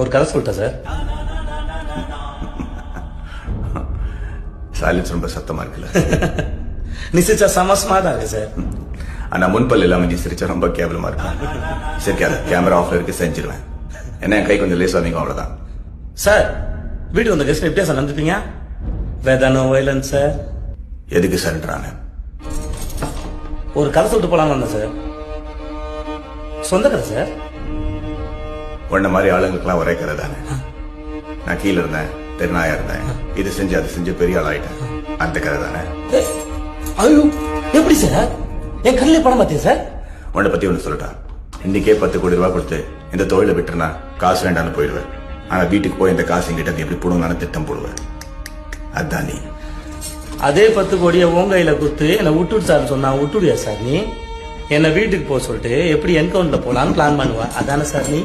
ஒரு கதை சொல்லிட்டா சார். சைலன்ஸ் ரொம்ப சத்தமா இருக்குல்ல. நீ சிரிச்சா செம ஸ்மார்ட்டா இருக்கு சார். ஆனா முன்பல் இல்லாம நீ சிரிச்சா ரொம்ப கேவலமா இருக்கும். சரி கேமரா ஆஃப்ல இருக்கு, செஞ்சிருவேன். என்ன கை கொஞ்சம் லேஸ் வந்தீங்க அவ்வளவுதான். சார் வீட்டுக்கு வந்த கெஸ்ட் எப்படியா சார் நடந்துப்பீங்க? வேதானோ வயலன்ஸ் சார். எதுக்கு சார்ன்றாங்க? ஒரு கதை சொல்லிட்டு போலான்னு வந்தேன் சார். சொந்த கதை சார். உன்ன மாதிரி ஆளுங்களுக்குலாம் ஒரே கதை தானே. நான் கீழே இருந்தேன், தெருநாயா இருந்தேன், இது செஞ்சு அது செஞ்சு பெரிய ஆள் ஆயிட்டேன். அந்த கதை தானே. ஐயோ எப்படி சார்? என் கண்ணிலே படம் பார்த்தீங்க சார். உன்னை பத்தி ஒண்ணு சொல்லட்டா. இன்னைக்கே 10 கோடி ரூபாய் கொடுத்து இந்த தொழிலை விட்டுனா காசு வேண்டான்னு போயிடுவேன். ஆனா வீட்டுக்கு போய் இந்த காசு எங்கிட்ட எப்படி போடுங்கன்னு திட்டம் போடுவேன். அதான் நீ. அதே 10 கோடியை உங்க கையில கொடுத்து என்ன விட்டுடு சார் சொன்னா விட்டுடுயா சார் நீ? என்ன வீட்டுக்கு போக சொல்லிட்டு எப்படி என்கவுண்டர்ல போலான்னு பிளான் பண்ணுவ, அதானே சார் நீ?